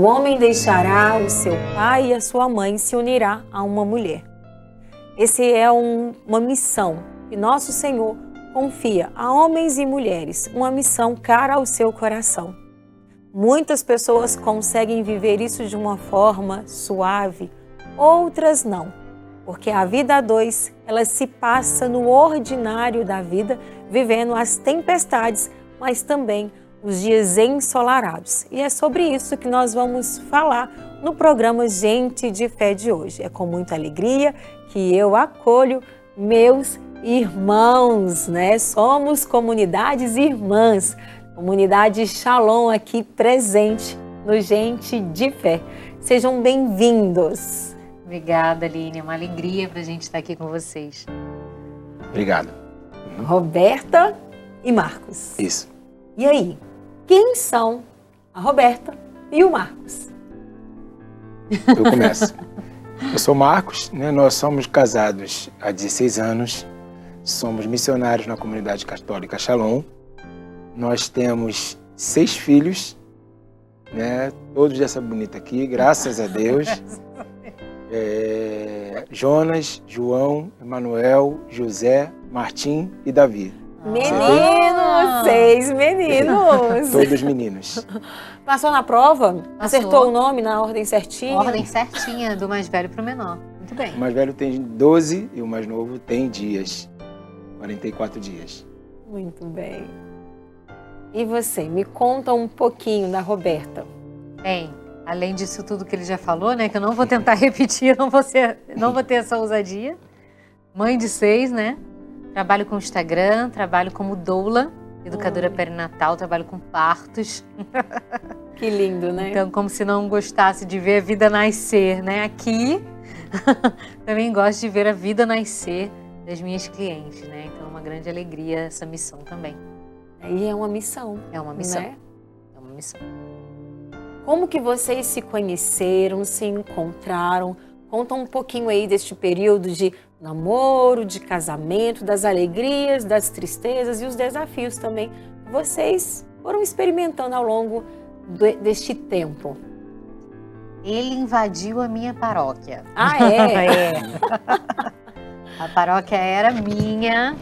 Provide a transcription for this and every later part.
O homem deixará o seu pai e a sua mãe e se unirá a uma mulher. Essa é uma missão que nosso Senhor confia a homens e mulheres, uma missão cara ao seu coração. Muitas pessoas conseguem viver isso de uma forma suave, outras não, porque a vida a dois, ela se passa no ordinário da vida, vivendo as tempestades, mas também os dias ensolarados. E é sobre isso que nós vamos falar no programa Gente de Fé de hoje. É com muita alegria que eu acolho meus irmãos, né? Somos comunidades irmãs, comunidade Shalom aqui presente no Gente de Fé. Sejam bem-vindos. Obrigada, Aline. É uma alegria para a gente estar aqui com vocês. Obrigado. Roberta e Marcos. Isso. E aí, quem são a Roberta e o Marcos? Eu começo. Eu sou Marcos, né? Nós somos casados há 16 anos, somos missionários na comunidade católica Shalom. Nós temos 6 filhos, né? Todos dessa bonita aqui, graças a Deus. Jonas, João, Emanuel, José, Martim e Davi. Meninos, 6 meninos. Todos meninos. Passou na prova? Passou. Acertou o nome na ordem certinha? Ordem certinha, do mais velho para o menor. Muito bem. O mais velho tem 12 e o mais novo tem dias, 44 dias. Muito bem. E você, me conta um pouquinho da Roberta. Bem, além disso tudo que ele já falou, né, que eu não vou tentar repetir, não vou ter essa ousadia. Mãe de 6, né? Trabalho com Instagram, trabalho como doula, educadora perinatal, trabalho com partos. Que lindo, né? Então, como se não gostasse de ver a vida nascer, né? Aqui, também gosto de ver a vida nascer das minhas clientes, né? Então, é uma grande alegria essa missão também. E é uma missão. É uma missão. Né? É uma missão. Como que vocês se conheceram, se encontraram? Conta um pouquinho aí deste período de namoro, de casamento, das alegrias, das tristezas e os desafios também que vocês foram experimentando ao longo deste tempo. Ele invadiu a minha paróquia. Ah, é? É. A paróquia era minha.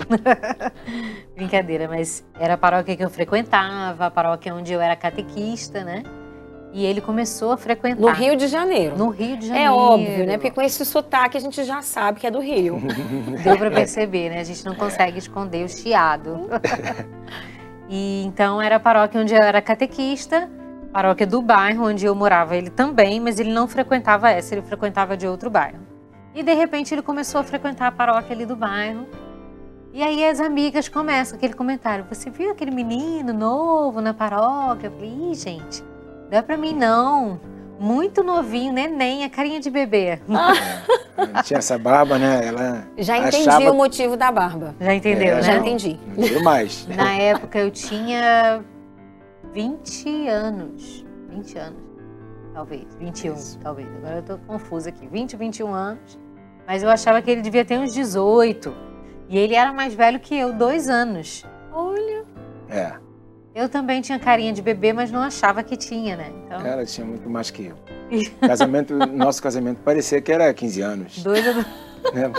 Brincadeira, mas era a paróquia que eu frequentava, a paróquia onde eu era catequista, né? E ele começou a frequentar. No Rio de Janeiro. No Rio de Janeiro. É óbvio, né? Porque com esse sotaque a gente já sabe que é do Rio. Deu para perceber, né? A gente não consegue esconder o chiado. E então era a paróquia onde eu era catequista, paróquia do bairro onde eu morava ele também, mas ele não frequentava essa, ele frequentava de outro bairro. E de repente ele começou a frequentar a paróquia ali do bairro. E aí as amigas começam aquele comentário: você viu aquele menino novo na paróquia? Eu falei: ih, gente, não é pra mim não. Muito novinho, neném, a carinha de bebê. Tinha essa barba, né? Ela Já entendi achava... o motivo da barba. Já entendeu, né? Já entendi. Não deu mais. Na época eu tinha 20 anos. 20 anos, talvez. 21, Isso. talvez. Agora eu tô confusa aqui. 20, 21 anos. Mas eu achava que ele devia ter uns 18. E ele era mais velho que eu, 2 anos. Olha. É, Eu também tinha carinha de bebê, mas não achava que tinha, né? Então, ela tinha muito mais que eu. Nosso casamento parecia que era 15 anos. dois Né?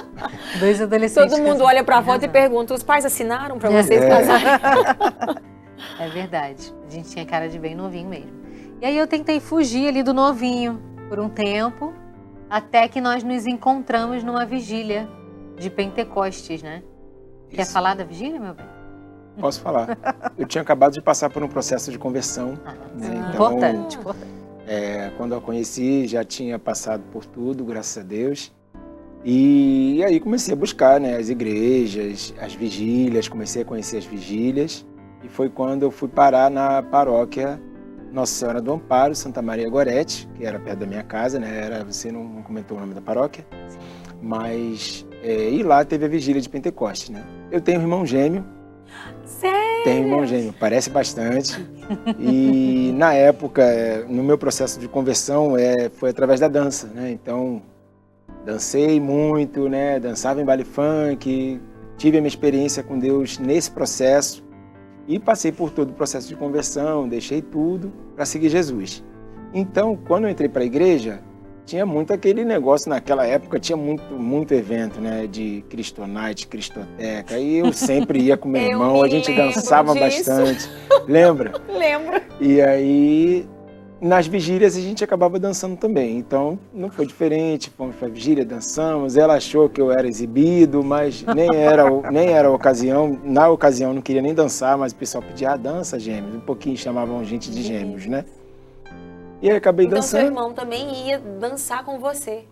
adolescentes. Todo mundo olha pra foto e pergunta: os pais assinaram pra vocês casarem? É verdade. A gente tinha cara de bem novinho mesmo. E aí eu tentei fugir ali do novinho por um tempo, até que nós nos encontramos numa vigília de Pentecostes, né? Quer Isso. falar da vigília, meu bem? Posso falar. Eu tinha acabado de passar por um processo de conversão. Né? Então, Importante. quando eu a conheci, já tinha passado por tudo, graças a Deus. E aí comecei a buscar, né, as igrejas, as vigílias, comecei a conhecer as vigílias. E foi quando eu fui parar na paróquia Nossa Senhora do Amparo, Santa Maria Gorete, que era perto da minha casa, né? Você não comentou o nome da paróquia. Mas, e lá teve a vigília de Pentecostes, né? Eu tenho um irmão gêmeo. Sério? Tenho um irmão gêmeo, parece bastante. E na época, no meu processo de conversão, foi através da dança, né? Então, dancei muito, né? Dançava em baile funk, tive a minha experiência com Deus nesse processo e passei por todo o processo de conversão, deixei tudo para seguir Jesus. Então, quando eu entrei para a igreja, tinha muito aquele negócio, naquela época tinha muito evento, né, de Cristonite, Cristoteca, e eu sempre ia com meu irmão, a gente dançava bastante, lembra? Lembro. E aí, nas vigílias a gente acabava dançando também, então não foi diferente, fomos para a vigília, dançamos, ela achou que eu era exibido, mas nem era a ocasião, na ocasião não queria nem dançar, mas o pessoal pedia, dança Gêmeos, um pouquinho chamavam gente de Gêmeos, né? E aí acabei dançando. Então seu irmão também ia dançar com você?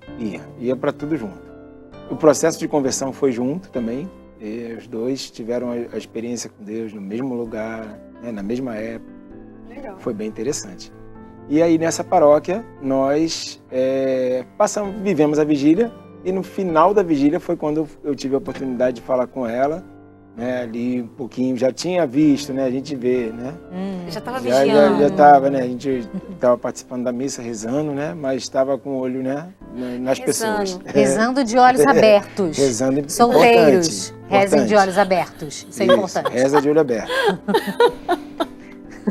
Ia para tudo junto. O processo de conversão foi junto também, e os dois tiveram a experiência com Deus no mesmo lugar, né, na mesma época. Legal. Foi bem interessante. E aí nessa paróquia nós vivemos a vigília e no final da vigília foi quando eu tive a oportunidade de falar com ela, né, ali um pouquinho, já tinha visto, né, a gente vê, né? Já estava vigiando. Já estava, né, a gente estava participando da missa, rezando, né, mas estava com o olho, né, nas pessoas. Rezando de olhos abertos. Rezando, solteiros, rezem importante. de olhos abertos, isso é importante. Reza de olho aberto.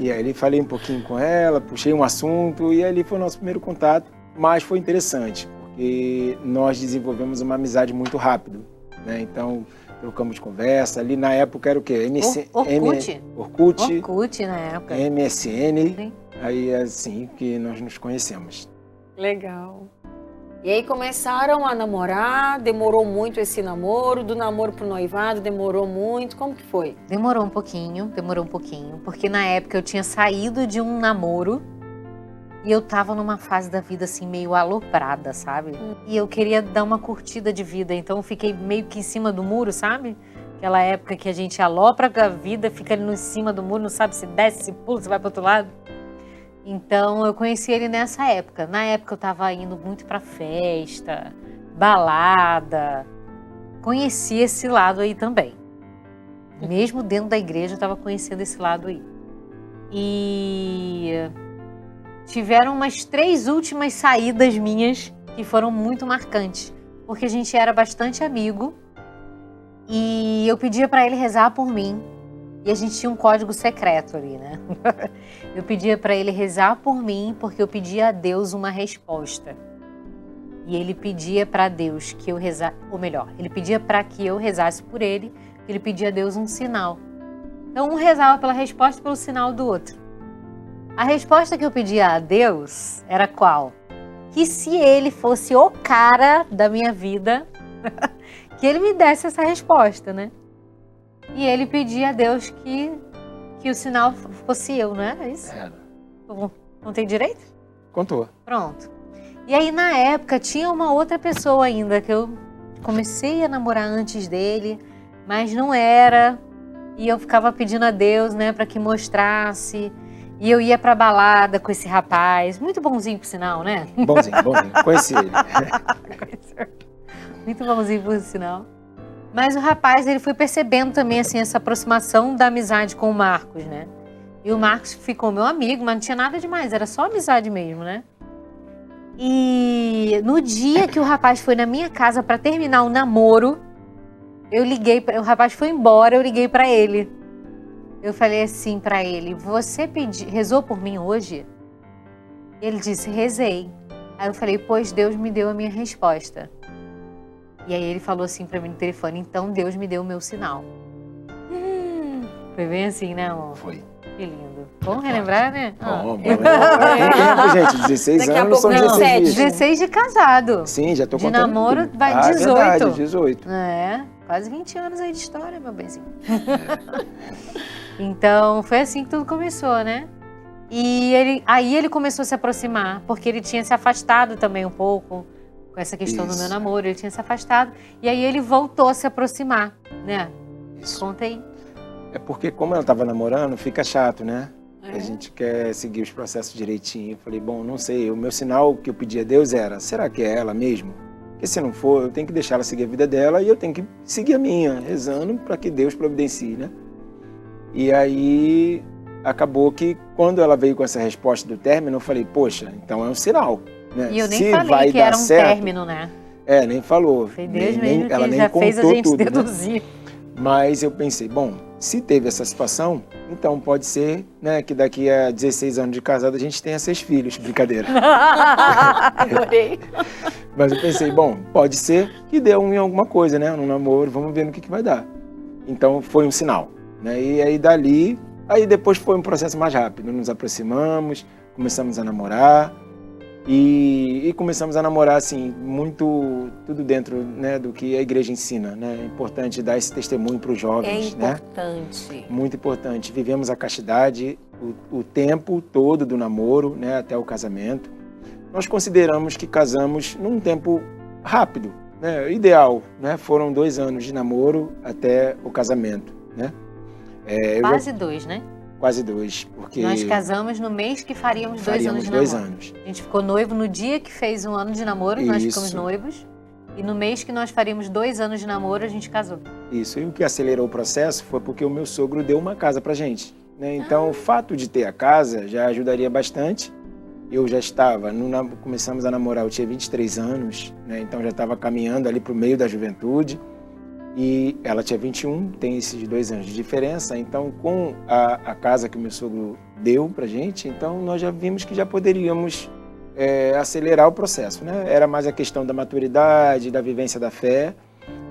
E aí falei um pouquinho com ela, puxei um assunto e ali foi o nosso primeiro contato, mas foi interessante, porque nós desenvolvemos uma amizade muito rápido, né, então trocamos de conversa, ali na época era o quê? Orkut na época. MSN, Sim. aí é assim que nós nos conhecemos. Legal. E aí começaram a namorar, demorou muito esse namoro, do namoro pro noivado, demorou muito, como que foi? Demorou um pouquinho, porque na época eu tinha saído de um namoro e eu tava numa fase da vida assim meio aloprada, sabe? E eu queria dar uma curtida de vida, então eu fiquei meio que em cima do muro, sabe? Aquela época que a gente alopra a vida, fica ali em cima do muro, não sabe se desce, se pula, se vai pro outro lado. Então eu conheci ele nessa época. Na época eu tava indo muito pra festa, balada. Conheci esse lado aí também. Mesmo dentro da igreja eu tava conhecendo esse lado aí. E tiveram umas 3 últimas saídas minhas que foram muito marcantes. Porque a gente era bastante amigo e eu pedia pra ele rezar por mim. E a gente tinha um código secreto ali, né? Eu pedia pra ele rezar por mim porque eu pedia a Deus uma resposta. E ele pedia pra Deus que eu rezasse, ou melhor, ele pedia pra que eu rezasse por ele, ele pedia a Deus um sinal. Então um rezava pela resposta e pelo sinal do outro. A resposta que eu pedia a Deus era qual? Que se ele fosse o cara da minha vida, que ele me desse essa resposta, né? E ele pedia a Deus que o sinal fosse eu, né? É isso? Contei direito? Contou. Pronto. E aí, na época, tinha uma outra pessoa ainda que eu comecei a namorar antes dele, mas não era. E eu ficava pedindo a Deus, né, para que mostrasse. E eu ia pra balada com esse rapaz. Muito bonzinho, por sinal, né? Bonzinho. Conheci ele. Muito bonzinho, por sinal. Mas o rapaz, ele foi percebendo também, assim, essa aproximação da amizade com o Marcos, né? E o Marcos ficou meu amigo, mas não tinha nada demais, era só amizade mesmo, né? E no dia que o rapaz foi na minha casa pra terminar o namoro, o rapaz foi embora, eu liguei pra ele. Eu falei assim pra ele, você rezou por mim hoje? Ele disse, rezei. Aí eu falei, pois Deus me deu a minha resposta. E aí ele falou assim pra mim no telefone, então Deus me deu o meu sinal. Foi bem assim, né, amor? Foi. Que lindo. Vamos relembrar, né? Bom, gente, 16 Daqui a anos pouco são 16 dias. 16 de casado. Sim, já tô De contando. namoro vai 18. Verdade, 18. É, quase 20 anos aí de história, meu benzinho. Então, foi assim que tudo começou, né? E aí ele começou a se aproximar, porque ele tinha se afastado também um pouco com essa questão do meu namoro, ele tinha se afastado, e aí ele voltou a se aproximar, né? Isso. Conta aí. É porque como ela estava namorando, fica chato, né? A gente quer seguir os processos direitinho. Eu falei, bom, não sei, o meu sinal que eu pedi a Deus era, será que é ela mesmo? Porque se não for, eu tenho que deixar ela seguir a vida dela e eu tenho que seguir a minha, rezando para que Deus providencie, né? E aí acabou que quando ela veio com essa resposta do término, eu falei, poxa, então é um sinal, né? E eu nem se falei vai que dar era um certo, término, né? Nem falou. Foi Deus mesmo ela que nem já fez a contou gente tudo, deduzir. né? Mas eu pensei, bom, Se teve essa situação, então pode ser, né, que daqui a 16 anos de casado a gente tenha 6 filhos. Brincadeira. Adorei. Mas eu pensei, bom, pode ser que dê em alguma coisa, né, no namoro, vamos ver no que vai dar. Então foi um sinal, né, e aí dali, aí depois foi um processo mais rápido, nos aproximamos, começamos a namorar e começamos a namorar, assim, muito, tudo dentro, né, do que a igreja ensina, né, é importante dar esse testemunho para os jovens, É né. importante. Muito importante. Vivemos a castidade o tempo todo do namoro, né, até o casamento. Nós consideramos que casamos num tempo rápido, né, ideal, né? Foram 2 anos de namoro até o casamento, né? Quase 2, né? Quase 2, porque Nós casamos no mês que faríamos 2 anos de faríamos 2 namoro. anos. A gente ficou noivo no dia que fez 1 ano de namoro, nós Isso. ficamos noivos. E no mês que nós faríamos 2 anos de namoro, a gente casou. Isso, e o que acelerou o processo foi porque o meu sogro deu uma casa pra gente, né? Então, o fato de ter a casa já ajudaria bastante. Eu já estava, começamos a namorar, eu tinha 23 anos, né? Então já estava caminhando ali pro meio da juventude. E ela tinha 21, tem esses 2 anos de diferença. Então, com a casa que o meu sogro deu pra gente, então nós já vimos que já poderíamos acelerar o processo, né? Era mais a questão da maturidade, da vivência da fé.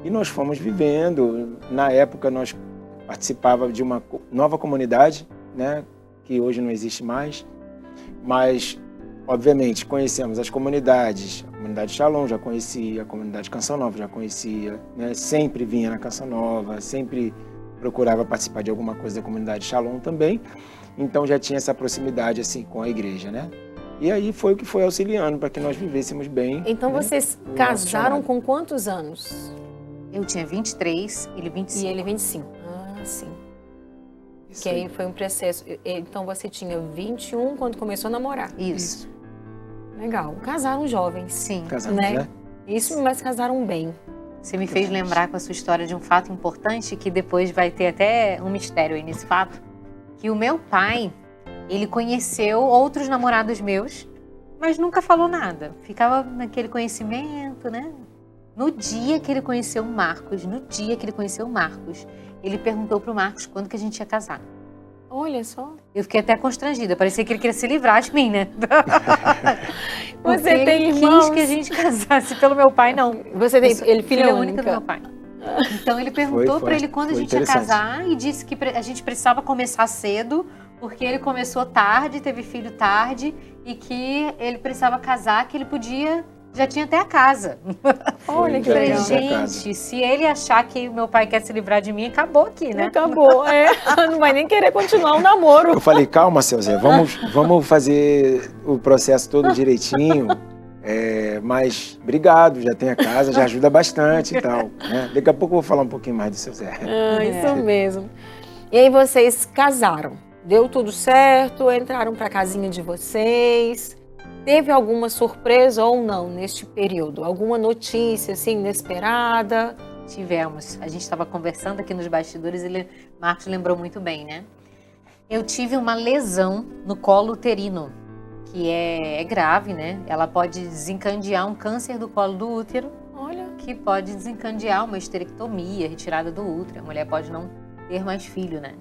E nós fomos vivendo. Na época, nós participávamos de uma nova comunidade, né? Que hoje não existe mais. Mas, obviamente, conhecemos as comunidades. A comunidade Shalom já conhecia, a comunidade Canção Nova já conhecia, né? Sempre vinha na Canção Nova, sempre procurava participar de alguma coisa da comunidade Shalom também. Então já tinha essa proximidade assim com a igreja, né? E aí foi o que foi auxiliando para que nós vivêssemos bem. Então né? vocês O nosso casaram chamado. com quantos anos? Eu tinha 23, ele 25. E ele 25. Ah, sim. Isso Que aí foi um processo. Então você tinha 21 quando começou a namorar. Isso. Legal. Casaram jovens. Sim. Casamos, né? né? Isso, mas casaram bem. Você me fez lembrar com a sua história de um fato importante, que depois vai ter até um mistério aí nesse fato, que o meu pai, ele conheceu outros namorados meus, mas nunca falou nada. Ficava naquele conhecimento, né? No dia que ele conheceu o Marcos, ele perguntou pro Marcos quando que a gente ia casar. Olha só. Eu fiquei até constrangida, parecia que ele queria se livrar de mim, né? Você Porque tem ele irmãos? quis que a gente casasse, pelo meu pai não. Você tem Eu sou ele filha única do meu pai. Então ele perguntou Foi pra ele quando a foi gente ia interessante. casar e disse que a gente precisava começar cedo, porque ele começou tarde, teve filho tarde e que ele precisava casar, que ele podia, já tinha até a casa. Olha que Já Falei, tinha legal. até a casa. gente, se ele achar que o meu pai quer se livrar de mim, acabou aqui, né? Acabou. Não vai nem querer continuar o namoro. Eu falei, calma, seu Zé, vamos fazer o processo todo direitinho. Mas obrigado, já tem a casa, já ajuda bastante e tal. Né? Daqui a pouco eu vou falar um pouquinho mais do seu Zé. Isso mesmo. E aí vocês casaram. Deu tudo certo, entraram para a casinha de vocês. Teve alguma surpresa ou não neste período? Alguma notícia assim inesperada? Tivemos. A gente estava conversando aqui nos bastidores e Marcos lembrou muito bem, né? Eu tive uma lesão no colo uterino, que é grave, né? Ela pode desencadear um câncer do colo do útero, Olha. que pode desencadear uma esterectomia, retirada do útero. A mulher pode não ter mais filho, né?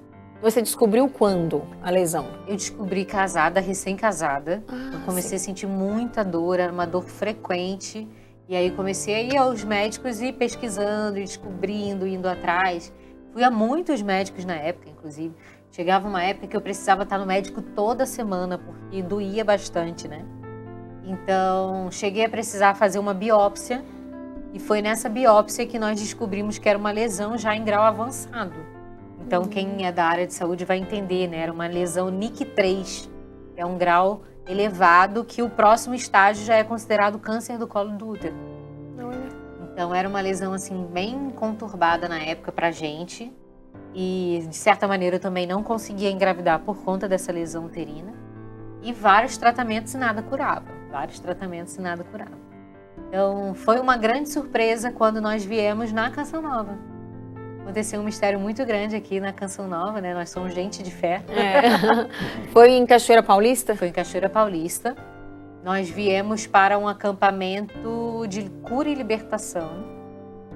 Você descobriu quando a lesão? Eu descobri casada, recém-casada. Eu Ah, comecei a sentir muita dor, era uma dor frequente. E aí comecei a ir aos médicos e ir pesquisando, e descobrindo, indo atrás. Fui a muitos médicos na época, inclusive. Chegava uma época que eu precisava estar no médico toda semana, porque doía bastante, né? Então, cheguei a precisar fazer uma biópsia. E foi nessa biópsia que nós descobrimos que era uma lesão já em grau avançado. Então, quem é da área de saúde vai entender, né? Era uma lesão NIC3, que é um grau elevado, que o próximo estágio já é considerado câncer do colo do útero. olha. Então, era uma lesão, assim, bem conturbada na época pra gente. E, de certa maneira, eu também não conseguia engravidar por conta dessa lesão uterina. E vários tratamentos e nada curava. Então, foi uma grande surpresa quando nós viemos na Canção Nova. Aconteceu um mistério muito grande aqui na Canção Nova, né? Nós somos gente de fé. Foi em Cachoeira Paulista? Foi em Cachoeira Paulista. Nós viemos para um acampamento de cura e libertação.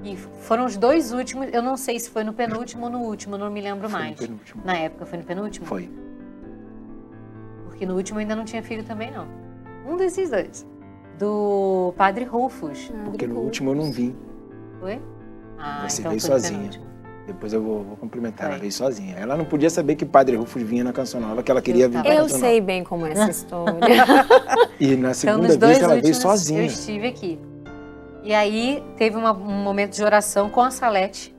E foram os 2 últimos, eu não sei se foi no penúltimo ou no último, não me lembro Foi mais. no penúltimo. Na época foi no penúltimo? Foi. Porque no último eu ainda não tinha filho também, não. Um desses 2. Do Padre Rufus. Porque no último eu não vim. Foi? Ah, Você então veio foi no sozinha. penúltimo. Depois eu vou complementar. Foi. Ela veio sozinha. Ela não podia saber que Padre Rufus vinha na Canção Nova, que ela queria vir pra Eu Canção sei bem como é essa história. Nova. E na Então, segunda nos 2 vez ela veio últimos, sozinha. eu estive aqui. E aí, teve um momento de oração com a Salete.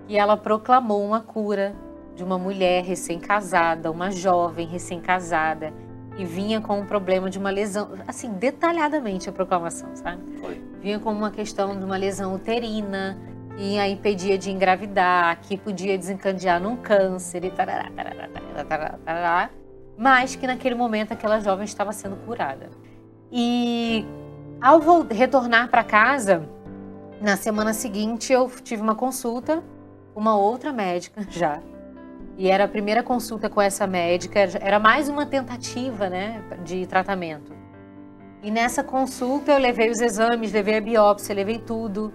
E ela proclamou uma cura de uma mulher recém-casada, uma jovem recém-casada, e vinha com um problema de uma lesão, assim, detalhadamente a proclamação, sabe? Foi. Vinha com uma questão de uma lesão uterina, que a impedia de engravidar, que podia desencadear num câncer e tarará, tarará, tarará, tarará, tarará, mas que naquele momento aquela jovem estava sendo curada. E ao retornar para casa, na semana seguinte eu tive uma consulta com uma outra médica já. E era a primeira consulta com essa médica, era mais uma tentativa, né, de tratamento. E nessa consulta eu levei os exames, levei a biópsia, levei tudo.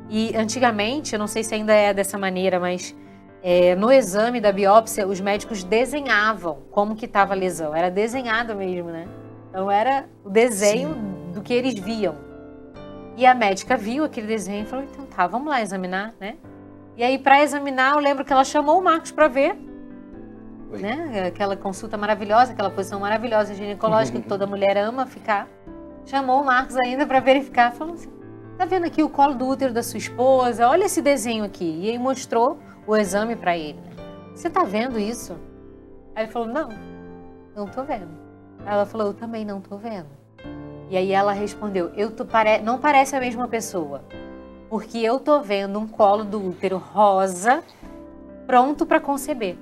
E antigamente, eu não sei se ainda é dessa maneira, mas no exame da biópsia os médicos desenhavam como que estava a lesão. Era desenhado mesmo, né? Então era o desenho do que eles viam. E a médica viu aquele desenho e falou, então tá, vamos lá examinar, né? E aí para examinar, eu lembro que ela chamou o Marcos para ver. Né? Aquela consulta maravilhosa, aquela posição maravilhosa ginecológica que toda mulher ama ficar. Chamou o Marcos ainda para verificar, falou assim, tá vendo aqui o colo do útero da sua esposa? Olha esse desenho aqui. E aí mostrou o exame para ele. Você tá vendo isso? Aí ele falou, não tô vendo. Aí ela falou, eu também não tô vendo. E aí ela respondeu, não parece a mesma pessoa, porque eu tô vendo um colo do útero rosa pronto para conceber.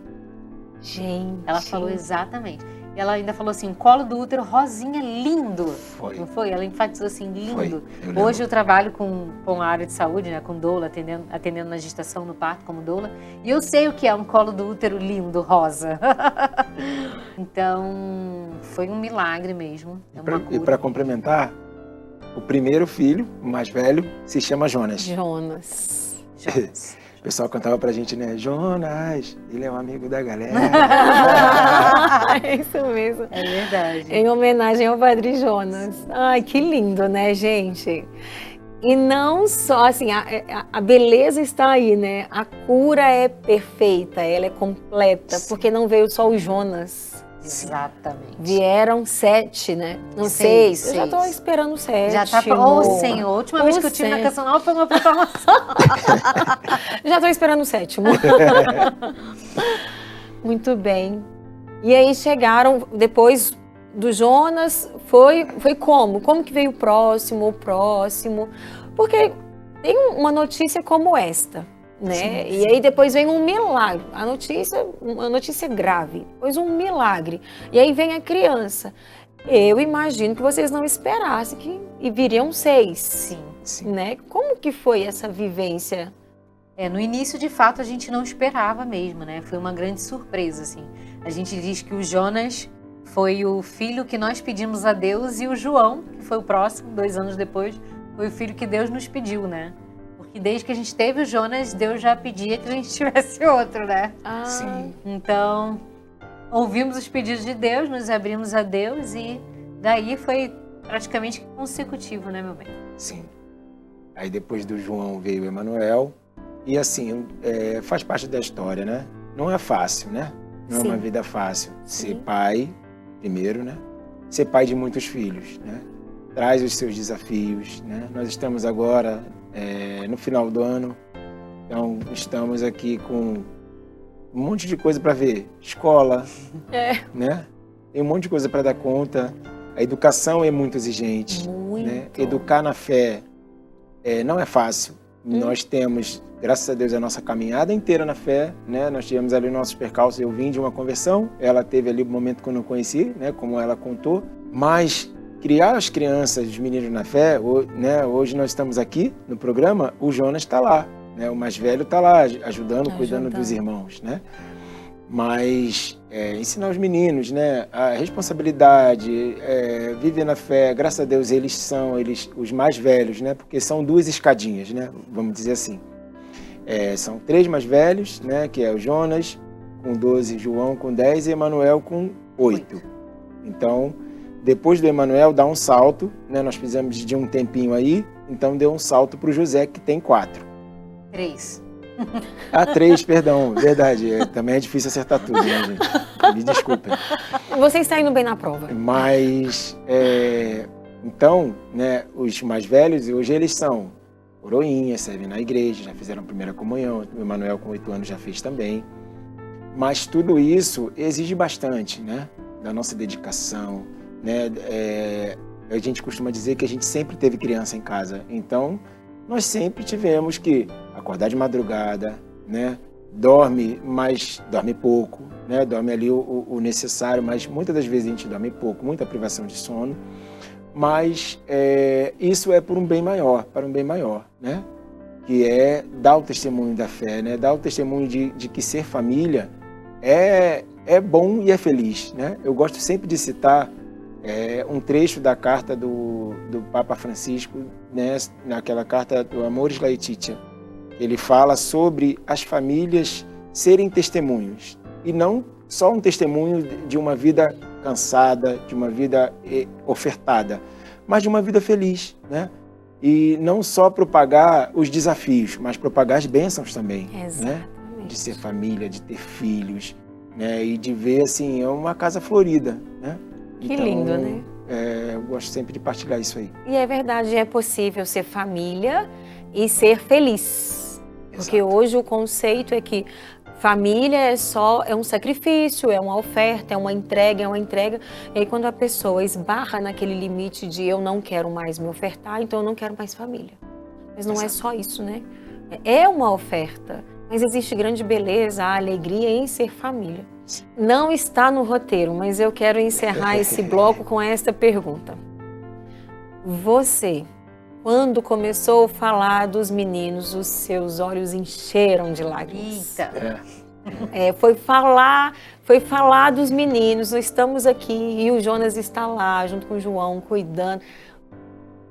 Gente. Ela falou exatamente. E ela ainda falou assim, colo do útero rosinha lindo. Foi. Não foi? Ela enfatizou assim, lindo. Foi. Hoje eu trabalho com a área de saúde, né, com doula, atendendo na gestação, no parto como doula. E eu sei o que é um colo do útero lindo, rosa. Então, foi um milagre mesmo. E para complementar, o primeiro filho, o mais velho, se chama Jonas. Jonas. O pessoal cantava pra gente, né? Jonas, ele é um amigo da galera. É isso mesmo. É verdade. Em homenagem ao Padre Jonas. Ai, que lindo, né, gente? E não só, assim, a beleza está aí, né? A cura é perfeita, ela é completa, porque não veio só o Jonas. Exatamente. Vieram 7, né? Não, 6. Eu já tô esperando 7. Já tá. Senhor, a última vez que eu tive na Canção Nova foi uma proclamação. Já tô esperando o 7º. Muito bem. E aí chegaram, depois do Jonas, foi como? Como que veio o próximo? Porque tem uma notícia como esta, né? Sim. E aí depois vem um milagre. Uma notícia grave, depois um milagre. E aí vem a criança. Eu imagino que vocês não esperassem e viriam 6. Sim. Né? Como que foi essa vivência? No início, de fato, a gente não esperava mesmo, né? Foi uma grande surpresa, assim. A gente diz que o Jonas foi o filho que nós pedimos a Deus e o João, que foi o próximo, 2 anos depois, foi o filho que Deus nos pediu, né? Porque desde que a gente teve o Jonas, Deus já pedia que a gente tivesse outro, né? Sim. Então, ouvimos os pedidos de Deus, nos abrimos a Deus e daí foi praticamente consecutivo, né, meu bem? Sim. Aí depois do João veio o Emanuel. E assim, faz parte da história, né? Não é fácil, né? Não é uma vida fácil. Ser pai, primeiro, né? Ser pai de muitos filhos, né? Traz os seus desafios, né? Nós estamos agora no final do ano, então estamos aqui com um monte de coisa para ver. Escola, né? Tem um monte de coisa para dar conta. A educação é muito exigente. Né? Educar na fé não é fácil. Nós temos, graças a Deus, a nossa caminhada inteira na fé, né? Nós tivemos ali nossos percalços. Eu vim de uma conversão, ela teve ali o momento que eu não conheci, né? Como ela contou. Mas criar as crianças, os meninos na fé, né? Hoje nós estamos aqui no programa, o Jonas está lá, né? O mais velho está lá, ajudando, cuidando dos irmãos, né? Mas ensinar os meninos, né, a responsabilidade, viver na fé. Graças a Deus eles são os mais velhos, né, porque são 2 escadinhas, né, vamos dizer assim. São 3 mais velhos, né, que é o Jonas com 12, João com 10 e Emanuel com 8. Então, depois do Emanuel dá um salto, né, nós fizemos de um tempinho aí, então deu um salto para o José, que tem 4. 3. 3, perdão, verdade. Também é difícil acertar tudo, né, gente? Me desculpem. Você está indo bem na prova. Mas, então, né, os mais velhos, hoje eles são coroinhas, servem na igreja, já fizeram a primeira comunhão, o Emanuel com 8 anos já fez também. Mas tudo isso exige bastante, né, da nossa dedicação, né? A gente costuma dizer que a gente sempre teve criança em casa, então nós sempre tivemos que acordar de madrugada, né? Dorme, mas dorme pouco, né? Dorme ali o necessário, mas muitas das vezes a gente dorme pouco, muita privação de sono. Mas isso é por um bem maior, para um bem maior, né? Que é dar o testemunho da fé, né? Dar o testemunho de que ser família é bom e é feliz, né? Eu gosto sempre de citar um trecho da carta do Papa Francisco, né, naquela carta do Amoris Laetitia. Ele fala sobre as famílias serem testemunhos, e não só um testemunho de uma vida cansada, de uma vida ofertada, mas de uma vida feliz, né? E não só propagar os desafios, mas propagar as bênçãos também, né? De ser família, de ter filhos, né? E de ver, assim, uma casa florida, né? Que então, lindo, né? Eu gosto sempre de partilhar isso aí. E é verdade, é possível ser família e ser feliz. Exato. Porque hoje o conceito é que família é um sacrifício, é uma oferta, é uma entrega. E aí quando a pessoa esbarra naquele limite de eu não quero mais me ofertar, então eu não quero mais família. Mas não Exato. É só isso, né? É uma oferta, mas existe grande beleza, a alegria em ser família. Não está no roteiro, mas eu quero encerrar esse bloco com esta pergunta. Você, quando começou a falar dos meninos, os seus olhos encheram de lágrimas. Eita! Foi falar dos meninos, nós estamos aqui e o Jonas está lá, junto com o João, cuidando.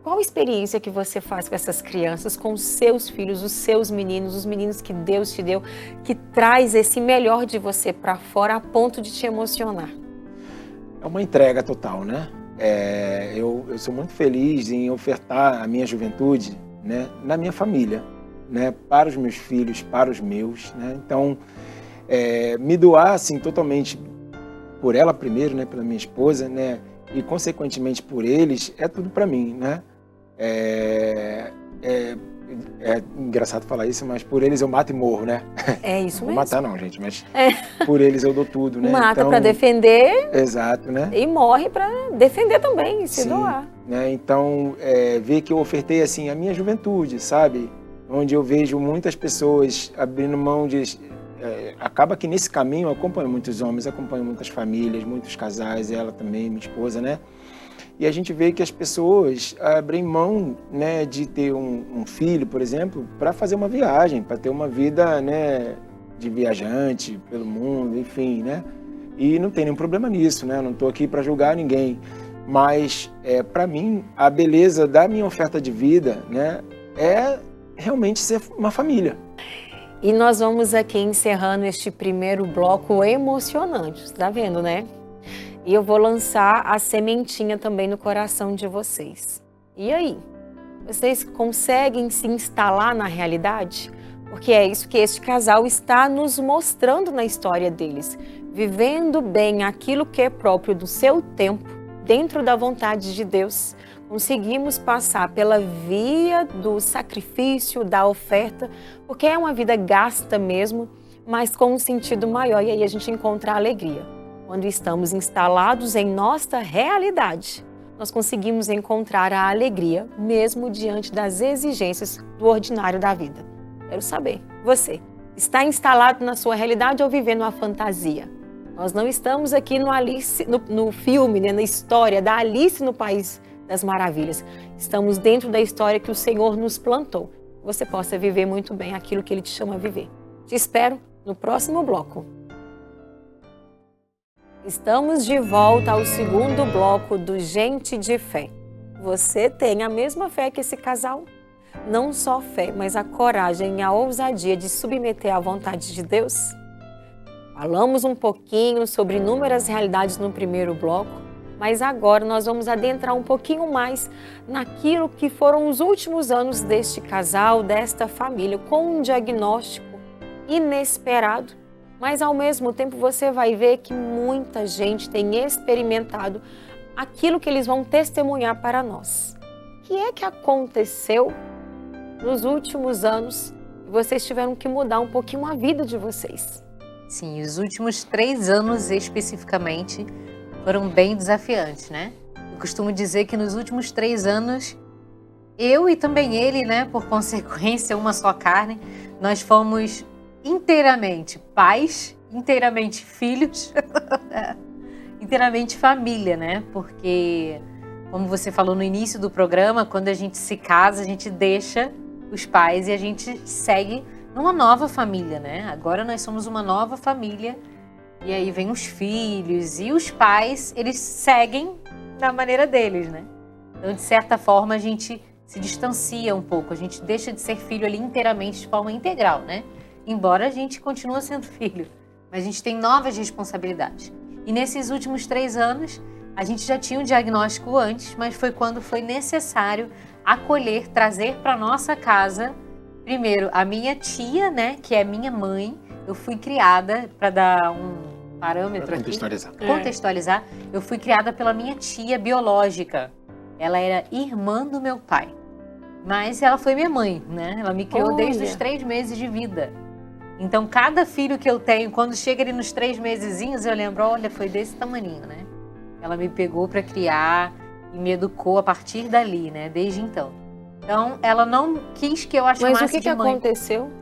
Qual a experiência que você faz com essas crianças, com os seus filhos, os seus meninos, os meninos que Deus te deu, que traz esse melhor de você para fora a ponto de te emocionar? É uma entrega total, né? Eu sou muito feliz em ofertar a minha juventude, né, na minha família, né, para os meus filhos, para os meus, né? Então, me doar assim totalmente por ela primeiro, né, pela minha esposa, né, e consequentemente por eles, é tudo para mim, né? É engraçado falar isso, mas por eles eu mato e morro, né? É isso mesmo. Não vou matar não, gente, mas por eles eu dou tudo, né? Mata então, para defender. Exato, né? E morre para defender também, se doar. Né? Então, ver que eu ofertei assim a minha juventude, sabe? Onde eu vejo muitas pessoas abrindo mão de... acaba que nesse caminho eu acompanho muitos homens, acompanho muitas famílias, muitos casais, ela também, minha esposa, né? E a gente vê que as pessoas abrem mão, né, de ter um filho, por exemplo, para fazer uma viagem, para ter uma vida, né, de viajante pelo mundo, enfim, né? E não tem nenhum problema nisso, né? Eu não estou aqui para julgar ninguém. Mas, para mim, a beleza da minha oferta de vida, né, é realmente ser uma família. E nós vamos aqui encerrando este primeiro bloco emocionante, você tá vendo, né? E eu vou lançar a sementinha também no coração de vocês. E aí? Vocês conseguem se instalar na realidade? Porque é isso que este casal está nos mostrando na história deles. Vivendo bem aquilo que é próprio do seu tempo, dentro da vontade de Deus. Conseguimos passar pela via do sacrifício, da oferta, porque é uma vida gasta mesmo, mas com um sentido maior. E aí a gente encontra a alegria. Quando estamos instalados em nossa realidade, nós conseguimos encontrar a alegria, mesmo diante das exigências do ordinário da vida. Quero saber, você, está instalado na sua realidade ou vivendo uma fantasia? Nós não estamos aqui no filme, né, na história da Alice no País das Maravilhas. Estamos dentro da história que o Senhor nos plantou. Você possa viver muito bem aquilo que Ele te chama a viver. Te espero no próximo bloco. Estamos de volta ao segundo bloco do Gente de Fé. Você tem a mesma fé que esse casal? Não só fé, mas a coragem e a ousadia de submeter à vontade de Deus? Falamos um pouquinho sobre inúmeras realidades no primeiro bloco, mas agora nós vamos adentrar um pouquinho mais naquilo que foram os últimos anos deste casal, desta família, com um diagnóstico inesperado, mas ao mesmo tempo você vai ver que muita gente tem experimentado aquilo que eles vão testemunhar para nós. O que é que aconteceu nos últimos anos e vocês tiveram que mudar um pouquinho a vida de vocês? Sim, os últimos 3 anos especificamente foram bem desafiantes, né? Eu costumo dizer que nos últimos 3 anos, eu e também ele, né, por consequência, uma só carne, nós fomos inteiramente pais, inteiramente filhos, inteiramente família, né? Porque, como você falou no início do programa, quando a gente se casa, a gente deixa os pais e a gente segue numa nova família, né? Agora nós somos uma nova família e aí vem os filhos e os pais, eles seguem da maneira deles, né? Então, de certa forma, a gente se distancia um pouco, a gente deixa de ser filho ali inteiramente, de forma integral, né? Embora a gente continue sendo filho, mas a gente tem novas responsabilidades. E nesses últimos 3 anos, a gente já tinha um diagnóstico antes, mas foi quando foi necessário acolher, trazer para nossa casa, primeiro, a minha tia, né, que é minha mãe. Eu fui criada, para dar um parâmetro pra aqui, contextualizar, eu fui criada pela minha tia biológica. Ela era irmã do meu pai, mas ela foi minha mãe, né? Ela me criou desde os 3 meses de vida. Então, cada filho que eu tenho, quando chega ali nos 3 mesezinhos, eu lembro, olha, foi desse tamaninho, né? Ela me pegou para criar e me educou a partir dali, né? Desde então. Então, ela não quis que eu a chamasse de mãe. Mas o que aconteceu?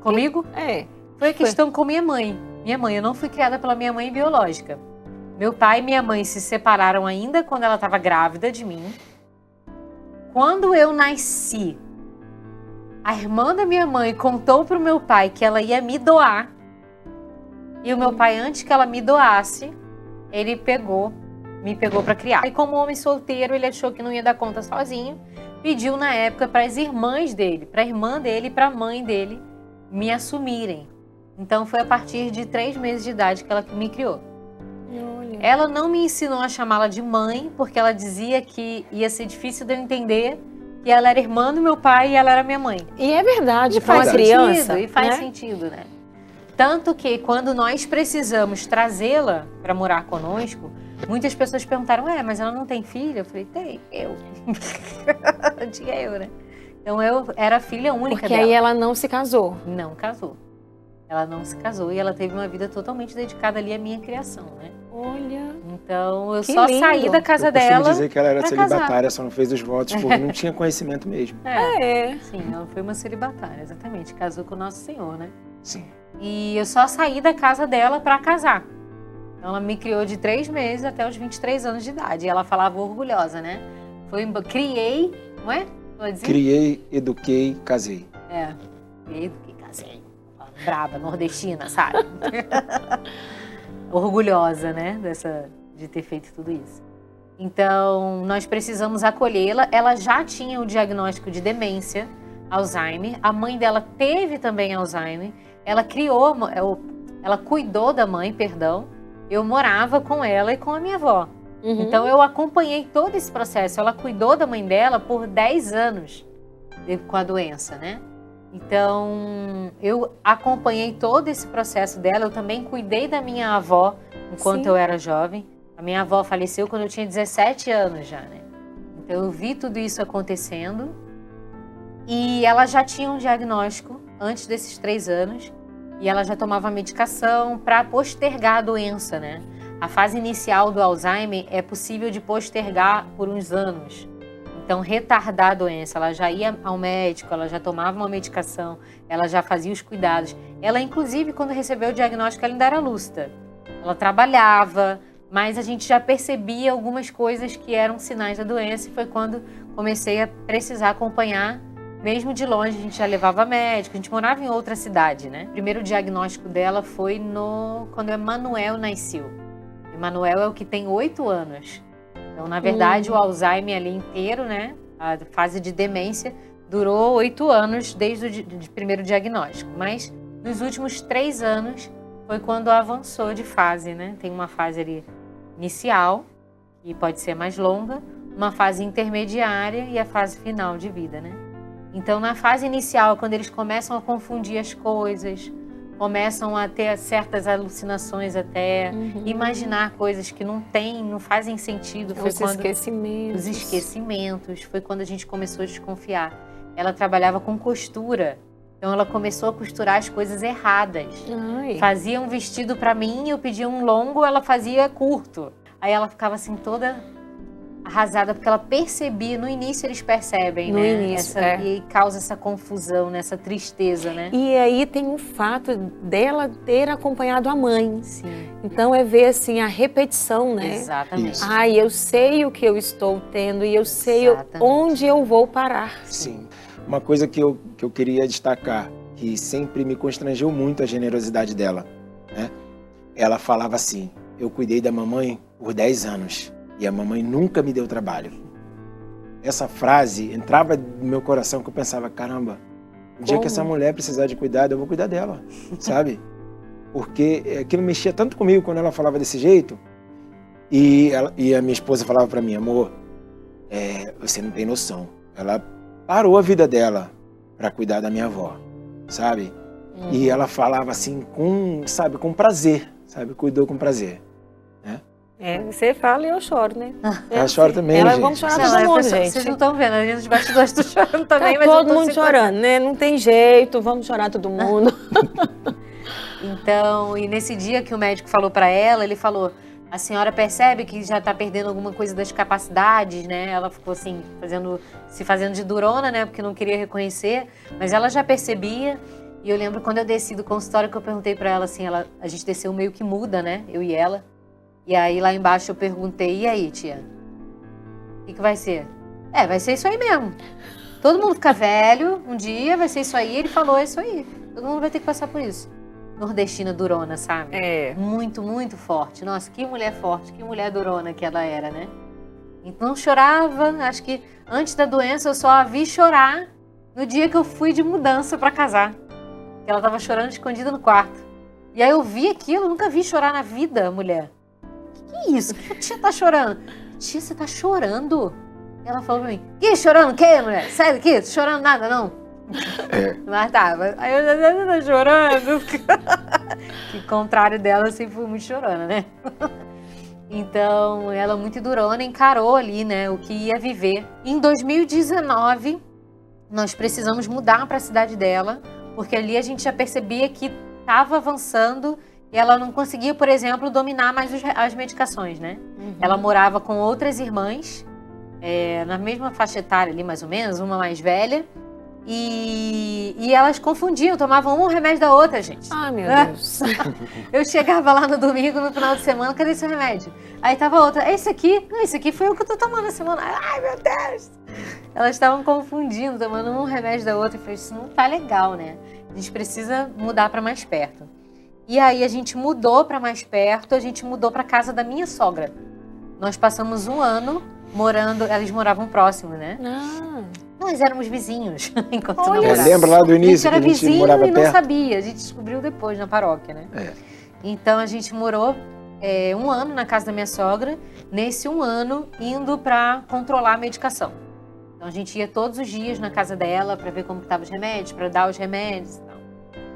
Comigo? É. Foi a questão com minha mãe. Minha mãe, eu não fui criada pela minha mãe biológica. Meu pai e minha mãe se separaram ainda quando ela estava grávida de mim. Quando eu nasci, a irmã da minha mãe contou pro meu pai que ela ia me doar. E o meu pai, antes que ela me doasse, ele me pegou para criar. E como homem solteiro, ele achou que não ia dar conta sozinho. Pediu na época para as irmãs dele, para a irmã dele e para a mãe dele me assumirem. Então foi a partir de 3 meses de idade que ela me criou. Olha. Ela não me ensinou a chamá-la de mãe, porque ela dizia que ia ser difícil de eu entender que ela era irmã do meu pai e ela era minha mãe. E é verdade, para uma Faz criança. sentido, e faz né? sentido, né? Tanto que quando nós precisamos trazê-la para morar conosco, muitas pessoas perguntaram, mas ela não tem filha? Eu falei, tem, eu. Tinha eu, né? Então eu era filha única Porque dela. aí ela não se casou. Não casou. Ela não se casou e ela teve uma vida totalmente dedicada ali à minha criação, né? Olha. Então eu Que só lindo. saí da casa Eu costumo dela. dizer que ela era pra celibatária, casar. só não fez os votos porque não tinha conhecimento mesmo. É. Sim, ela foi uma celibatária, exatamente. Casou com o Nosso Senhor, né? Sim. E eu só saí da casa dela para casar. Então ela me criou de 3 meses até os 23 anos de idade. E ela falava orgulhosa, né? Criei, não é? Criei, eduquei, casei. Criei, eduquei, casei. Braba, nordestina, sabe? Orgulhosa, né? De ter feito tudo isso. Então, nós precisamos acolhê-la. Ela já tinha o diagnóstico de demência, Alzheimer. A mãe dela teve também Alzheimer. Ela cuidou da mãe, perdão. Eu morava com ela e com a minha avó. Uhum. Então, eu acompanhei todo esse processo. Ela cuidou da mãe dela por 10 anos com a doença, né? Então, eu acompanhei todo esse processo dela. Eu também cuidei da minha avó enquanto Sim. eu era jovem. A minha avó faleceu quando eu tinha 17 anos já, né? Então, eu vi tudo isso acontecendo. E ela já tinha um diagnóstico antes desses 3 anos. E ela já tomava medicação para postergar a doença, né? A fase inicial do Alzheimer é possível de postergar por uns anos. Então, retardar a doença. Ela já ia ao médico, ela já tomava uma medicação, ela já fazia os cuidados. Ela, inclusive, quando recebeu o diagnóstico, ela ainda era lúcida. Ela trabalhava, mas a gente já percebia algumas coisas que eram sinais da doença. E foi quando comecei a precisar acompanhar. Mesmo de longe, a gente já levava médico, a gente morava em outra cidade, né? O primeiro diagnóstico dela foi quando o Emanuel nasceu. Emanuel é o que tem 8 anos. Então, na verdade, o Alzheimer ali inteiro, né? A fase de demência durou 8 anos desde o primeiro diagnóstico. Mas nos últimos 3 anos foi quando avançou de fase, né? Tem uma fase ali inicial, que pode ser mais longa, uma fase intermediária e a fase final de vida, né? Então, na fase inicial, quando eles começam a confundir as coisas, começam a ter certas alucinações até, imaginar coisas que não fazem sentido. Foi quando os esquecimentos, foi quando a gente começou a desconfiar. Ela trabalhava com costura, então ela começou a costurar as coisas erradas. Ai. Fazia um vestido para mim, eu pedia um longo, ela fazia curto. Aí ela ficava assim toda arrasada, porque ela percebia, no início eles percebem, No né? início, E causa essa confusão, né? Essa tristeza, né? E aí tem o fato dela ter acompanhado a mãe. Sim, Então é ver assim a repetição, né? exatamente. Isso. Ai, eu sei o que eu estou tendo e eu sei Exatamente. onde eu vou parar. Sim. Uma coisa que eu queria destacar, que sempre me constrangeu muito a generosidade dela, né? Ela falava assim, eu cuidei da mamãe por 10 anos e a mamãe nunca me deu trabalho. Essa frase entrava no meu coração que eu pensava, caramba, o dia que essa mulher precisar de cuidado, eu vou cuidar dela, sabe? Porque aquilo mexia tanto comigo quando ela falava desse jeito. E a minha esposa falava pra mim, amor, você não tem noção. Ela parou a vida dela pra cuidar da minha avó, sabe? E ela falava assim com prazer, sabe? Cuidou com prazer. Você fala e eu choro, né? Ela chora também, gente. Vamos chorar Não, todo mundo, pessoal, gente. vocês não estão vendo, a gente nos bastidores tô chorando também, Tá mas eu todo tô mundo segurando. chorando, né? Não tem jeito, vamos chorar todo mundo. Então, e nesse dia que o médico falou pra ela, ele falou, a senhora percebe que já tá perdendo alguma coisa das capacidades, né? Ela ficou assim, se fazendo de durona, né? Porque não queria reconhecer, mas ela já percebia. E eu lembro quando eu desci do consultório que eu perguntei pra ela assim, a gente desceu meio que muda, né? Eu e ela. E aí lá embaixo eu perguntei, e aí, tia? O que vai ser? Vai ser isso aí mesmo. Todo mundo fica velho, um dia vai ser isso aí. Ele falou, é isso aí. Todo mundo vai ter que passar por isso. Nordestina durona, sabe? Muito, muito forte. Nossa, que mulher forte, que mulher durona que ela era, né? Então chorava, acho que antes da doença eu só a vi chorar no dia que eu fui de mudança pra casar. Ela tava chorando escondida no quarto. E aí eu vi aquilo, nunca vi chorar na vida, mulher. Que isso? Que a tia tá chorando? Tia, você tá chorando? Ela falou pra mim, que chorando o quê, mulher? Sai daqui, tô chorando nada, não. Mas tava. Aí eu já tô chorando. Que contrário dela, eu sempre fui muito chorona, né? Então, ela muito durona, encarou ali, né, o que ia viver. Em 2019, nós precisamos mudar para a cidade dela, porque ali a gente já percebia que estava avançando e ela não conseguia, por exemplo, dominar mais as medicações, né? Ela morava com outras irmãs, na mesma faixa etária ali, mais ou menos, uma mais velha, e elas confundiam, tomavam um remédio da outra, gente. Ai, meu Deus. Eu chegava lá no domingo, no final de semana, cadê seu remédio? Aí tava outra, esse aqui? Não, esse aqui foi o que eu tô tomando na semana. Ai, meu Deus! Elas estavam confundindo, tomando um remédio da outra. Eu falei, isso não tá legal, né? A gente precisa mudar para mais perto. E aí a gente mudou para mais perto, a gente mudou para casa da minha sogra. Nós passamos um ano morando, eles moravam próximo, né? Nós éramos vizinhos enquanto namorávamos. Lembra lá do início que a gente morava e perto? não sabia, a gente descobriu depois na paróquia, né? Então a gente morou um ano na casa da minha sogra, nesse um ano indo para controlar a medicação. Então a gente ia todos os dias na casa dela para ver como estavam os remédios, para dar os remédios e tal.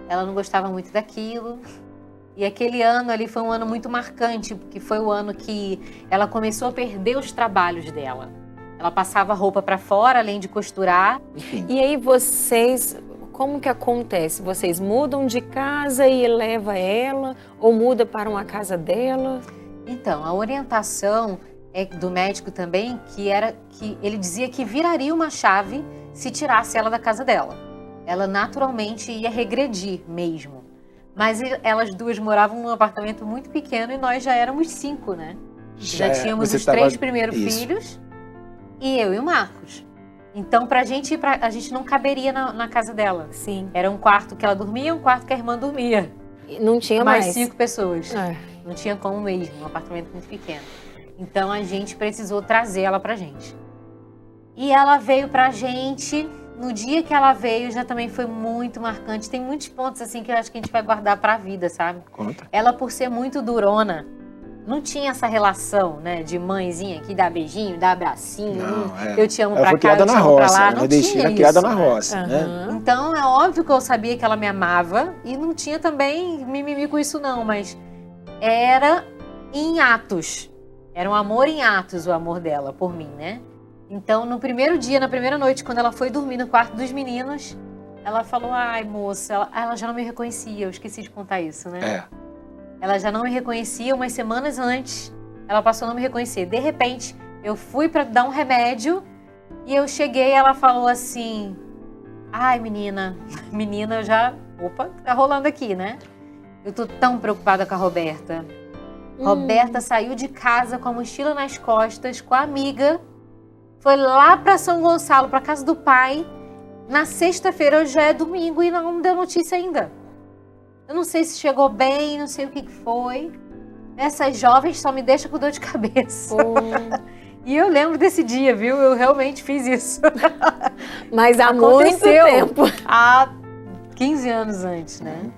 Ela não gostava muito daquilo. E aquele ano ali foi um ano muito marcante, porque foi o ano que ela começou a perder os trabalhos dela. Ela passava roupa para fora, além de costurar. E aí vocês, como que acontece? Vocês mudam de casa e leva ela? Ou muda para uma casa dela? Então, a orientação do médico também, que ele dizia que viraria uma chave se tirasse ela da casa dela. Ela naturalmente ia regredir mesmo. Mas elas duas moravam num apartamento muito pequeno e nós já éramos 5, né? Já tínhamos os 3 primeiros filhos e eu e o Marcos. Então, pra gente ir a gente não caberia na casa dela. Sim. Era um quarto que ela dormia, um quarto que a irmã dormia. Não tinha mais. 5 pessoas. É. Não tinha como mesmo, um apartamento muito pequeno. Então a gente precisou trazer ela pra gente. E ela veio pra gente, no dia que ela veio já também foi muito marcante. Tem muitos pontos assim que eu acho que a gente vai guardar pra vida, sabe? Conta. Ela, por ser muito durona, não tinha essa relação, né, de mãezinha que dá beijinho, dá abracinho, eu te amo ela pra foi cá, criada eu te na amo pra roça, lá, né? não tinha Nordestina criada isso. na roça, né? Aham. Então é óbvio que eu sabia que ela me amava e não tinha também mimimi com isso não, mas era em atos. Era um amor em atos o amor dela por mim, né? Então no primeiro dia, na primeira noite, quando ela foi dormir no quarto dos meninos, ela falou, ai moça, ela já não me reconhecia, eu esqueci de contar isso, né? É. Ela já não me reconhecia, umas semanas antes, ela passou a não me reconhecer. De repente, eu fui pra dar um remédio e eu cheguei e ela falou assim, ai menina, eu já, opa, tá rolando aqui, né? Eu tô tão preocupada com a Roberta. Roberta saiu de casa com a mochila nas costas, com a amiga, foi lá pra São Gonçalo, pra casa do pai. Na sexta-feira, hoje já é domingo e não deu notícia ainda. Eu não sei se chegou bem, não sei o que foi. Essas jovens só me deixam com dor de cabeça. E eu lembro desse dia, viu? Eu realmente fiz isso. Mas há muito tempo. Há 15 anos antes, né?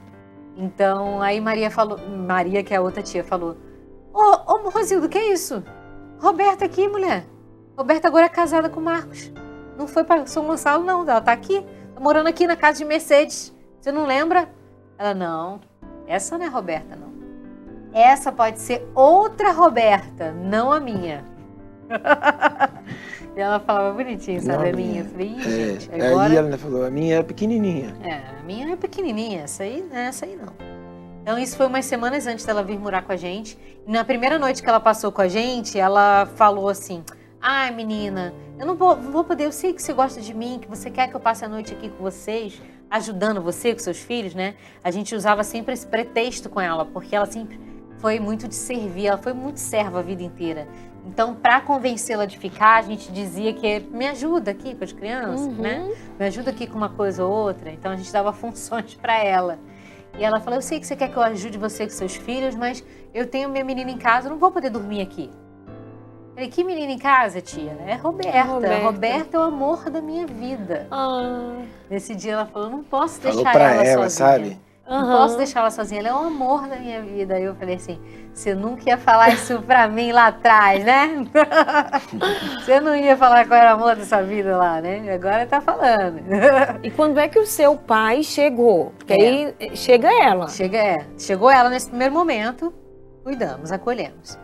Então, aí Maria falou... Maria, que é a outra tia, falou... Ô, Rosildo, que é isso? Roberta aqui, mulher. Roberta agora é casada com o Marcos. Não foi pra São Gonçalo, não. Ela tá aqui. Tá morando aqui na casa de Mercedes. Você não lembra? Ela, não. Essa não é Roberta, não. Essa pode ser outra Roberta, não a minha. E ela falava bonitinho, sabe? A minha. Eu falei, ih, gente, agora... Aí ela falou, a minha é pequenininha. A minha é pequenininha, essa aí não. Então isso foi umas semanas antes dela vir morar com a gente. E na primeira noite que ela passou com a gente, ela falou assim, ai menina, eu não vou poder, eu sei que você gosta de mim, que você quer que eu passe a noite aqui com vocês, ajudando você, com seus filhos, né? A gente usava sempre esse pretexto com ela, porque ela sempre foi muito de servir, ela foi muito serva a vida inteira. Então, para convencê-la de ficar, a gente dizia que me ajuda aqui com as crianças, né? Me ajuda aqui com uma coisa ou outra. Então, a gente dava funções para ela. E ela falou, eu sei que você quer que eu ajude você com seus filhos, mas eu tenho minha menina em casa, eu não vou poder dormir aqui. Eu falei, que menina em casa, tia? É Roberta. Roberta é o amor da minha vida. Nesse dia ela falou, não posso deixar ela sozinha. Sabe? Não posso deixar ela sozinha, ela é o amor da minha vida. Aí eu falei assim, você nunca ia falar isso pra mim lá atrás, né? Você não ia falar qual era o amor da sua vida lá, né? Agora tá falando. E quando é que o seu pai chegou? Porque aí chega ela. Chegou ela nesse primeiro momento, cuidamos, acolhemos.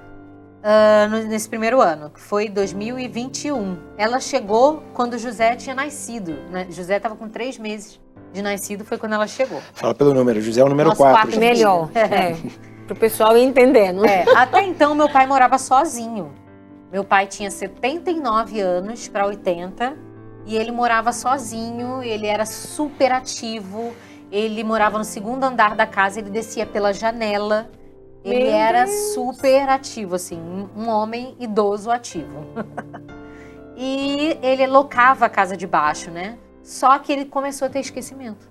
Nesse primeiro ano, que foi 2021. Ela chegou quando o José tinha nascido, né? José estava com 3 meses de nascido, foi quando ela chegou. Fala pelo número, José é o número 4. Melhor, para o pessoal ir entendendo. Até então, meu pai morava sozinho. Meu pai tinha 79 anos para 80 e ele morava sozinho, ele era super ativo, ele morava no 2º andar da casa, ele descia pela janela. Ele era super ativo, assim, um homem idoso ativo. E ele locava a casa de baixo, né? Só que ele começou a ter esquecimento.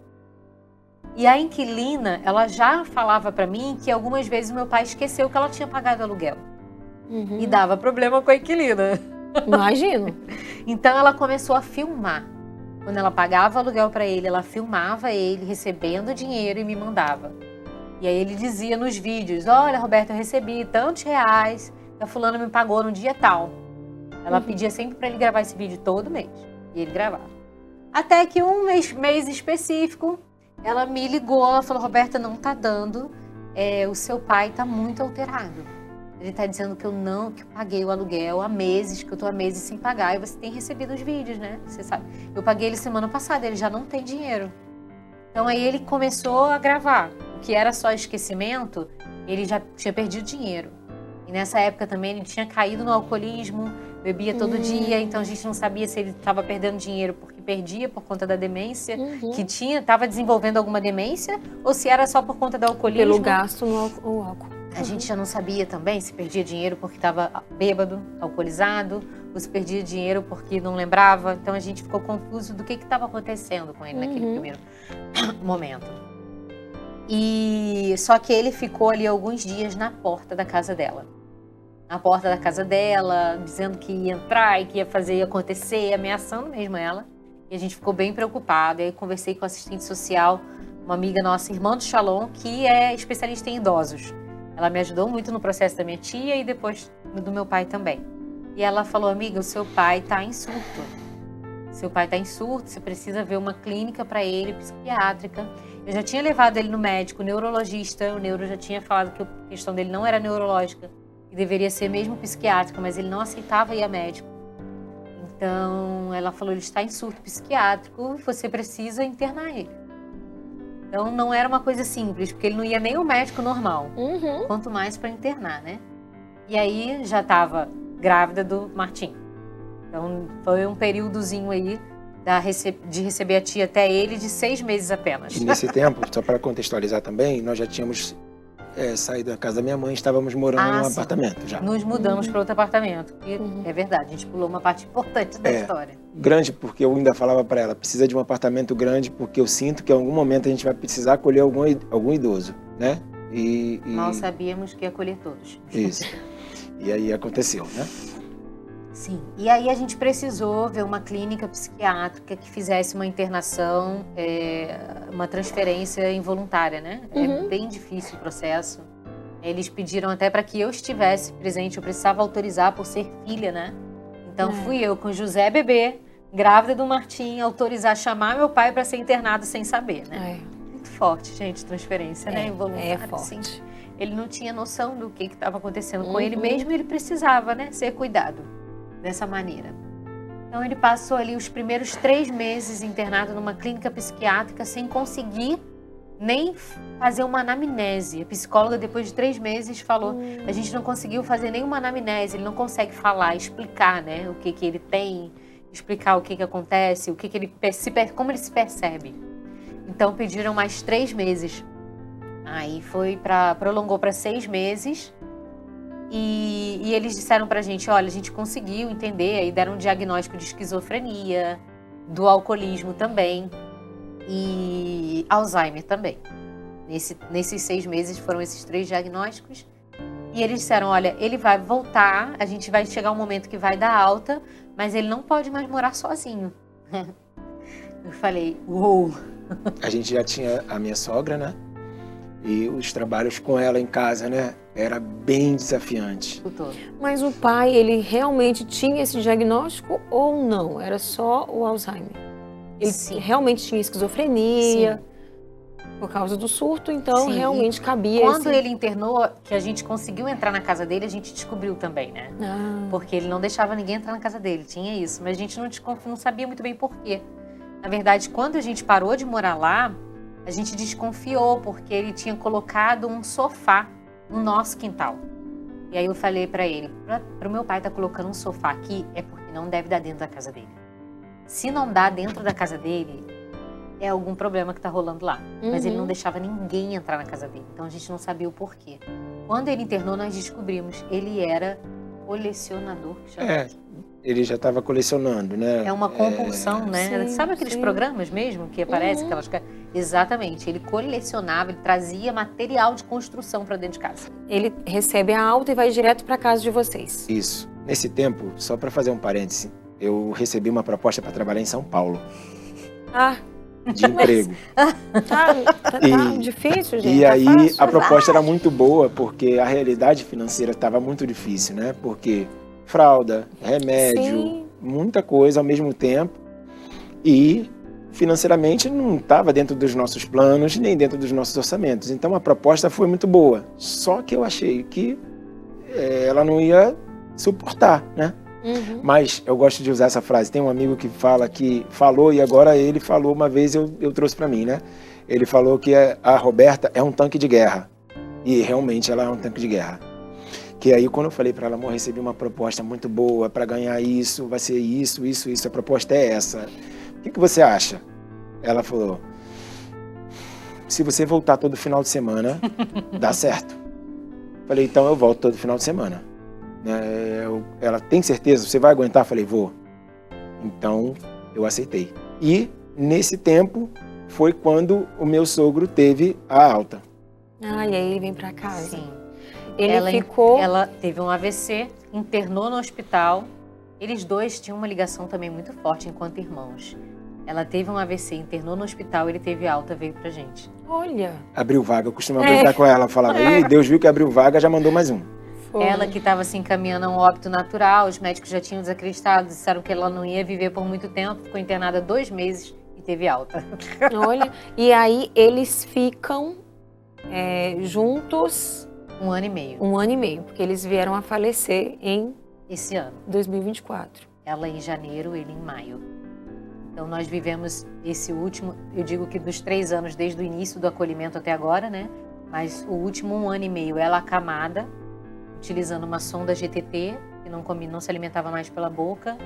E a inquilina, ela já falava pra mim que algumas vezes meu pai esqueceu que ela tinha pagado aluguel. E dava problema com a inquilina. Imagino. Então ela começou a filmar. Quando ela pagava aluguel pra ele, ela filmava ele recebendo dinheiro e me mandava. E aí ele dizia nos vídeos, olha, Roberta, eu recebi tantos reais, a fulana me pagou no dia tal. Ela pedia sempre para ele gravar esse vídeo todo mês. E ele gravava. Até que um mês específico, ela me ligou, ela falou, Roberta, não tá dando, o seu pai tá muito alterado. Ele tá dizendo que eu paguei o aluguel há meses, que eu tô há meses sem pagar, e você tem recebido os vídeos, né? Você sabe. Eu paguei ele semana passada, ele já não tem dinheiro. Então aí ele começou a gravar. O que era só esquecimento, ele já tinha perdido dinheiro. E nessa época também ele tinha caído no alcoolismo, bebia todo dia, então a gente não sabia se ele estava perdendo dinheiro porque perdia por conta da demência, que estava desenvolvendo alguma demência, ou se era só por conta do alcoolismo. Pelo gasto no álcool. A gente já não sabia também se perdia dinheiro porque estava bêbado, alcoolizado, ou se perdia dinheiro porque não lembrava. Então a gente ficou confuso do que estava acontecendo com ele naquele primeiro momento. E só que ele ficou ali alguns dias na porta da casa dela. Na porta da casa dela, dizendo que ia entrar e que ia fazer acontecer, ameaçando mesmo ela. E a gente ficou bem preocupado. E aí conversei com a assistente social, uma amiga nossa, irmã do Shalom, que é especialista em idosos. Ela me ajudou muito no processo da minha tia e depois do meu pai também. E ela falou, amiga, o seu pai tá em surto. Seu pai tá em surto, você precisa ver uma clínica para ele, psiquiátrica. Eu já tinha levado ele no médico, neurologista. O neuro já tinha falado que a questão dele não era neurológica, que deveria ser mesmo psiquiátrica, mas ele não aceitava ir a médico. Então, ela falou, ele está em surto psiquiátrico, você precisa internar ele. Então, não era uma coisa simples, porque ele não ia nem ao médico normal, quanto mais para internar, né? E aí, já estava grávida do Martim. Então, foi um períodozinho aí de receber a tia até ele de 6 meses apenas. E nesse tempo, só para contextualizar também, nós já tínhamos saído da casa da minha mãe, estávamos morando num apartamento já. Nos mudamos para outro apartamento. E é verdade, a gente pulou uma parte importante da história. Grande, porque eu ainda falava para ela, precisa de um apartamento grande, porque eu sinto que em algum momento a gente vai precisar acolher algum idoso, né? Mal sabíamos que ia acolher todos. Isso. E aí aconteceu, né? Sim. E aí a gente precisou ver uma clínica psiquiátrica que fizesse uma internação, uma transferência involuntária, né? É bem difícil o processo. Eles pediram até para que eu estivesse presente, eu precisava autorizar por ser filha, né? Então fui eu com José bebê, grávida do Martim, autorizar chamar meu pai para ser internado sem saber, né? Muito forte, gente, transferência, né? Involuntária. É forte. Assim. Ele não tinha noção do que estava acontecendo com ele mesmo, ele precisava, né? Ser cuidado dessa maneira. Então ele passou ali os primeiros 3 meses internado numa clínica psiquiátrica sem conseguir nem fazer uma anamnese. A psicóloga, depois de 3 meses, falou, a gente não conseguiu fazer nenhuma anamnese, ele não consegue falar, explicar, né, o que ele tem, explicar o que acontece, o que ele como ele se percebe. Então pediram mais 3 meses. Aí prolongou para 6 meses. E eles disseram pra gente, olha, a gente conseguiu entender, aí deram um diagnóstico de esquizofrenia, do alcoolismo também e Alzheimer também. Nesses 6 meses foram esses 3 diagnósticos. E eles disseram, olha, ele vai voltar, a gente vai chegar um momento que vai dar alta, mas ele não pode mais morar sozinho. Eu falei, uou! A gente já tinha a minha sogra, né? E os trabalhos com ela em casa, né? Era bem desafiante. Mas o pai, ele realmente tinha esse diagnóstico ou não? Era só o Alzheimer? Ele realmente tinha esquizofrenia por causa do surto, então realmente cabia Quando ele internou, que a gente conseguiu entrar na casa dele, a gente descobriu também, né? Porque ele não deixava ninguém entrar na casa dele, tinha isso. Mas a gente não sabia muito bem por quê. Na verdade, quando a gente parou de morar lá, a gente desconfiou, porque ele tinha colocado um sofá no nosso quintal. E aí eu falei pra ele, pro meu pai tá colocando um sofá aqui, é porque não deve dar dentro da casa dele. Se não dá dentro da casa dele, é algum problema que tá rolando lá. Mas ele não deixava ninguém entrar na casa dele, então a gente não sabia o porquê. Quando ele internou, nós descobrimos, ele era colecionador. Ele já estava colecionando, né? É uma compulsão, né? Sabe aqueles programas mesmo que aparecem? Exatamente. Ele colecionava, ele trazia material de construção para dentro de casa. Ele recebe a alta e vai direto para casa de vocês. Isso. Nesse tempo, só para fazer um parêntese, eu recebi uma proposta para trabalhar em São Paulo. De emprego. Tá difícil, gente. E tá aí fácil, a proposta era muito boa, porque a realidade financeira estava muito difícil, né? Porque fralda, remédio, muita coisa ao mesmo tempo. E financeiramente não estava dentro dos nossos planos, nem dentro dos nossos orçamentos. Então a proposta foi muito boa. Só que eu achei que ela não ia suportar, né? Mas eu gosto de usar essa frase. Tem um amigo que falou, e agora ele falou uma vez, eu trouxe para mim, né? Ele falou que a Roberta é um tanque de guerra. E realmente ela é um tanque de guerra. Que aí quando eu falei para ela, amor, recebi uma proposta muito boa para ganhar isso, vai ser isso, a proposta é essa. O que você acha? Ela falou, se você voltar todo final de semana, dá certo. Falei, então eu volto todo final de semana. Ela, tem certeza? Você vai aguentar? Falei, vou. Então eu aceitei. E nesse tempo foi quando o meu sogro teve a alta. Ah, e aí ele vem pra casa. Sim. Ele ficou... Ela teve um AVC, internou no hospital. Eles dois tinham uma ligação também muito forte enquanto irmãos. Ela teve um AVC, internou no hospital, ele teve alta, veio pra gente. Olha. Abriu vaga, eu costumava brincar com ela, falava, Ih, Deus viu que abriu vaga, já mandou mais um. Foi. Ela que estava se encaminhando a um óbito natural, os médicos já tinham desacreditado, disseram que ela não ia viver por muito tempo, ficou internada 2 meses e teve alta. Olha, e aí eles ficam juntos 1 ano e meio. 1 ano e meio, porque eles vieram a falecer em Esse ano. 2024. Ela em janeiro, ele em maio. Então nós vivemos esse último, eu digo que dos 3 anos, desde o início do acolhimento até agora, né? Mas o último 1 ano e meio, ela acamada, utilizando uma sonda GTT, que não se alimentava mais pela boca,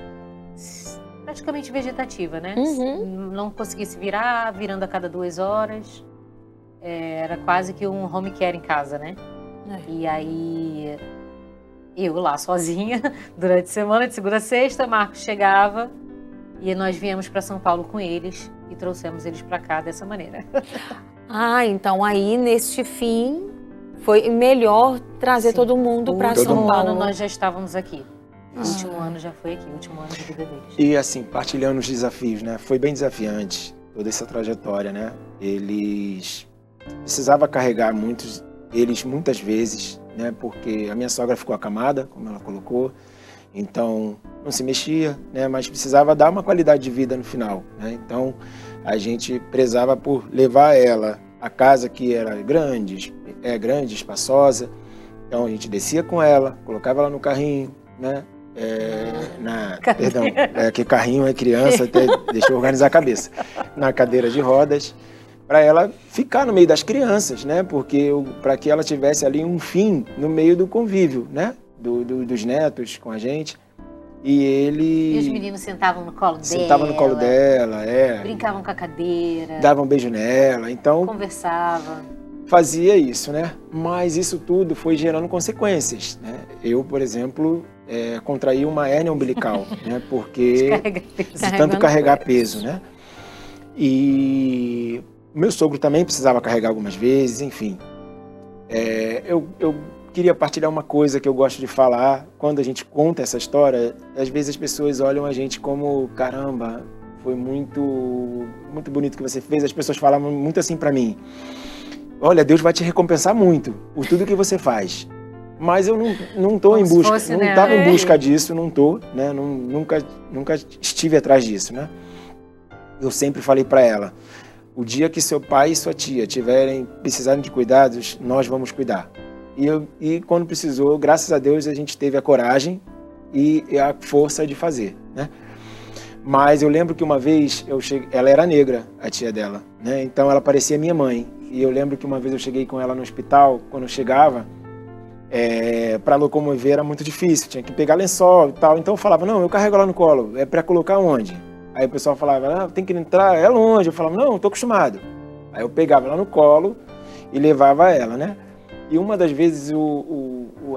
praticamente vegetativa, né? Uhum. Não conseguia se virar, virando a cada 2 horas. Era quase que um home care em casa, né? E aí, eu lá sozinha, durante a semana, de segunda a sexta, Marcos chegava e nós viemos para São Paulo com eles e trouxemos eles para cá dessa maneira. Ah, então aí neste fim foi melhor trazer Sim. todo mundo para O São último Paulo. ano nós já estávamos aqui. O último ano já foi aqui, o último ano de vida deles. E assim, partilhando os desafios, né? Foi bem desafiante toda essa trajetória, né? Eles precisavam carregar eles muitas vezes, né? Porque a minha sogra ficou acamada, como ela colocou, então não se mexia, né? Mas precisava dar uma qualidade de vida no final, né? Então a gente prezava por levar ela à casa que era grande, espaçosa. Então a gente descia com ela, colocava ela no carrinho, né? Perdão, que carrinho é criança, até deixa eu organizar a cabeça. Na cadeira de rodas, para ela ficar no meio das crianças, né? Porque para que ela tivesse ali um fim no meio do convívio, né? Dos netos com a gente. E os meninos sentavam no colo dela. Sentavam no colo dela, Brincavam com a cadeira. Davam um beijo nela, então Conversava. fazia isso, né? Mas isso tudo foi gerando consequências, né? Eu, por exemplo, contraí uma hérnia umbilical, né? Porque de tanto carregar peso, né? E meu sogro também precisava carregar algumas vezes, enfim. Eu queria partilhar uma coisa que eu gosto de falar. Quando a gente conta essa história, às vezes as pessoas olham a gente como, caramba, foi muito, muito bonito o que você fez. As pessoas falam muito assim pra mim, olha, Deus vai te recompensar muito por tudo que você faz. Mas eu não tô em busca, não estava em busca disso, não tô, né? Nunca estive atrás disso, né? Eu sempre falei para ela, o dia que seu pai e sua tia precisarem de cuidados, nós vamos cuidar. E quando precisou, graças a Deus, a gente teve a coragem e a força de fazer, né? Mas eu lembro que uma vez ela era negra, a tia dela, né? Então ela parecia minha mãe. E eu lembro que uma vez eu cheguei com ela no hospital, quando eu chegava, para locomover era muito difícil, tinha que pegar lençol e tal. Então eu falava, não, eu carrego ela no colo, é para colocar onde? Aí o pessoal falava, tem que entrar, é longe. Eu falava, não, eu tô acostumado. Aí eu pegava ela no colo e levava ela, né? E uma das vezes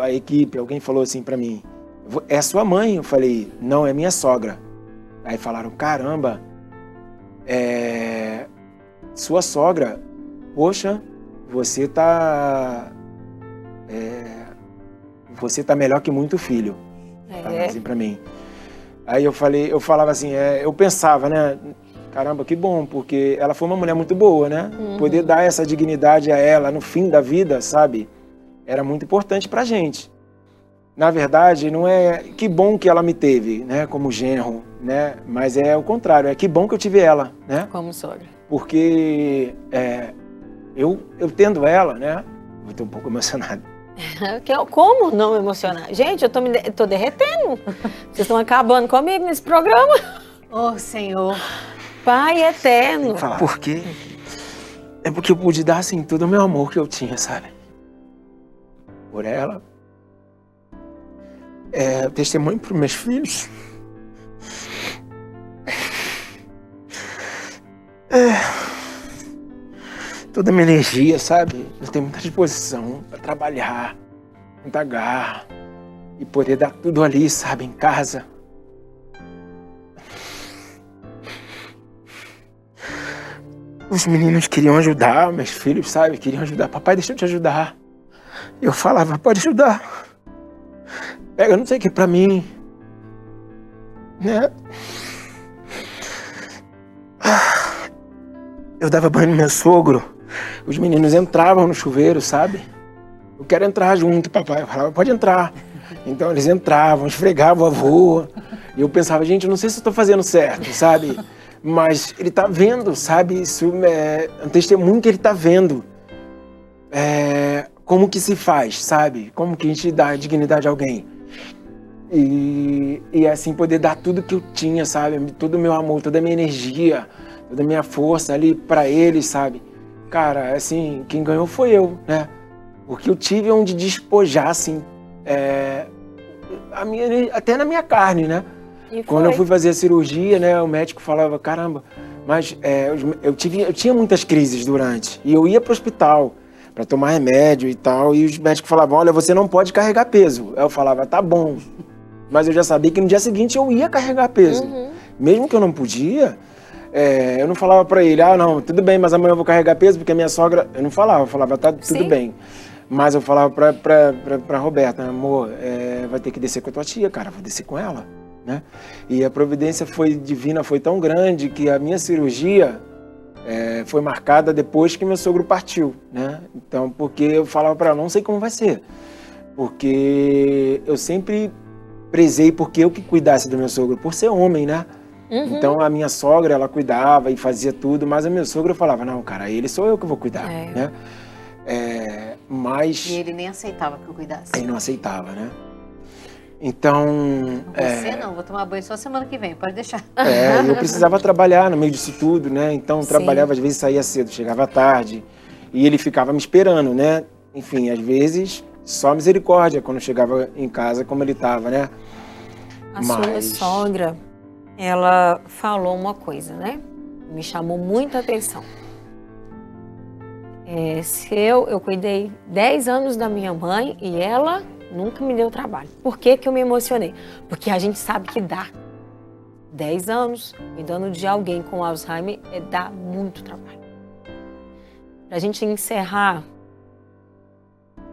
a equipe, alguém falou assim para mim, é sua mãe? Eu falei, não, é minha sogra. Aí falaram, caramba, sua sogra, poxa, você tá melhor que muito filho. Falaram assim pra mim. Aí eu falava assim, eu pensava, né, caramba, que bom, porque ela foi uma mulher muito boa, né? Uhum. Poder dar essa dignidade a ela no fim da vida, sabe? Era muito importante pra gente. Na verdade, não é que bom que ela me teve, né, como genro, né? Mas é o contrário, é que bom que eu tive ela, né? Como sogra. Porque eu tendo ela, né? Vou ter um pouco emocionado. Como não emocionar? Gente, eu tô derretendo. Vocês estão acabando comigo nesse programa. Oh, Senhor. Pai eterno. Por quê? É porque eu pude dar, assim, todo o meu amor que eu tinha, sabe? Por ela. Testemunho para os meus filhos. Toda a minha energia, sabe? Eu tenho muita disposição para trabalhar, muita garra e poder dar tudo ali, sabe, em casa. os meninos queriam ajudar, meus filhos, sabe? Queriam ajudar. Papai, deixa eu te ajudar. Eu falava, pode ajudar. Pega não sei o que pra mim. Né? Eu dava banho no meu sogro. Os meninos entravam no chuveiro, sabe? Eu quero entrar junto, papai. Eu falava, pode entrar. Então eles entravam, esfregavam a avô. E eu pensava, gente, eu não sei se eu tô fazendo certo, sabe? Mas ele tá vendo, sabe? Isso é um testemunho que ele tá vendo. Como que se faz, sabe? Como que a gente dá dignidade a alguém. E assim, poder dar tudo que eu tinha, sabe? Todo o meu amor, toda a minha energia, toda a minha força ali pra eles, sabe? Cara, assim, quem ganhou foi eu, né? Porque eu tive onde despojar, assim, até na minha carne, né? Quando eu fui fazer a cirurgia, né, o médico falava, caramba, mas eu tinha muitas crises durante, e eu ia para o hospital para tomar remédio e tal, e os médicos falavam, olha, você não pode carregar peso. Eu falava, tá bom, mas eu já sabia que no dia seguinte eu ia carregar peso. Mesmo que eu não podia, eu não falava para ele, não, tudo bem, mas amanhã eu vou carregar peso, porque a minha sogra... Eu não falava, eu falava, tá tudo bem. Mas eu falava pra Roberta, amor, vai ter que descer com a tua tia, cara, vou descer com ela. Né? E a providência foi divina, foi tão grande que a minha cirurgia foi marcada depois que meu sogro partiu, né? Então, porque eu falava para ela, não sei como vai ser, porque eu sempre prezei porque eu que cuidasse do meu sogro, por ser homem, né? Então a minha sogra, ela cuidava e fazia tudo, mas o meu sogro falava, não, cara, ele sou eu que vou cuidar, né? Mas... E ele nem aceitava que eu cuidasse. Ele não aceitava, né? Então... Você não, vou tomar banho só semana que vem, pode deixar. Eu precisava trabalhar no meio disso tudo, né? Então trabalhava, às vezes saía cedo, chegava tarde. E ele ficava me esperando, né? Enfim, às vezes, só misericórdia quando chegava em casa, como ele estava, né? Sua sogra, ela falou uma coisa, né? Me chamou muita atenção. Eu cuidei 10 anos da minha mãe e ela... nunca me deu trabalho. Por que que eu me emocionei? Porque a gente sabe que dá. 10 anos cuidando de alguém com Alzheimer dá muito trabalho. Pra gente encerrar,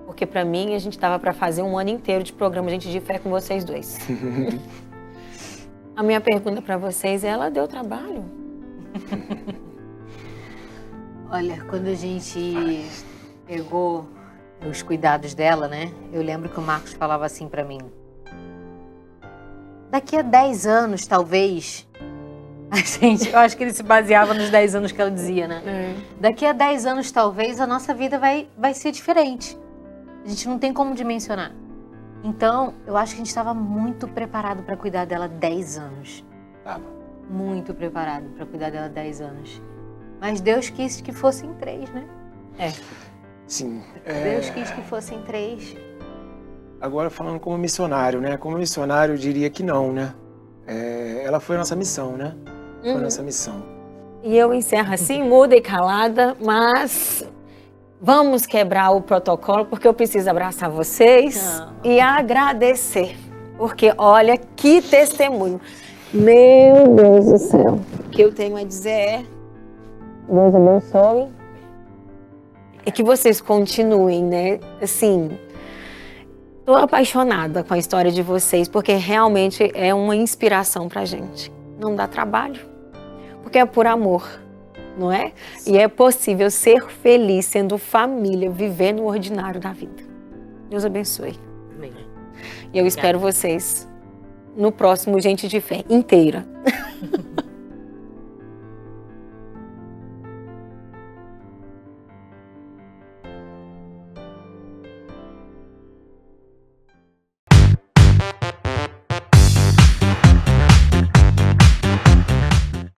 porque pra mim a gente tava pra fazer um ano inteiro de programa Gente de Fé com vocês dois. A minha pergunta pra vocês ela deu trabalho? Olha, quando a gente pegou os cuidados dela, né? Eu lembro que o Marcos falava assim pra mim. Daqui a 10 anos, talvez... eu acho que ele se baseava nos 10 anos que ela dizia, né? Daqui a 10 anos, talvez, a nossa vida vai ser diferente. A gente não tem como dimensionar. Então, eu acho que a gente estava muito preparado para cuidar dela 10 anos. Muito preparado para cuidar dela 10 anos. Mas Deus quis que fossem 3, né? Sim. Deus quis que fossem 3. Agora falando como missionário, né? Como missionário eu diria que não, né? Ela foi a nossa missão, né? Foi a nossa missão. E eu encerro assim, muda e calada, mas vamos quebrar o protocolo, porque eu preciso abraçar vocês e agradecer. Porque olha que testemunho. Meu Deus do céu. O que eu tenho a dizer Deus abençoe. E que vocês continuem, né? Assim, tô apaixonada com a história de vocês, porque realmente é uma inspiração pra gente. Não dá trabalho, porque é por amor, não é? E é possível ser feliz sendo família, vivendo o ordinário da vida. Deus abençoe. Amém. E eu espero vocês no próximo Gente de Fé inteira.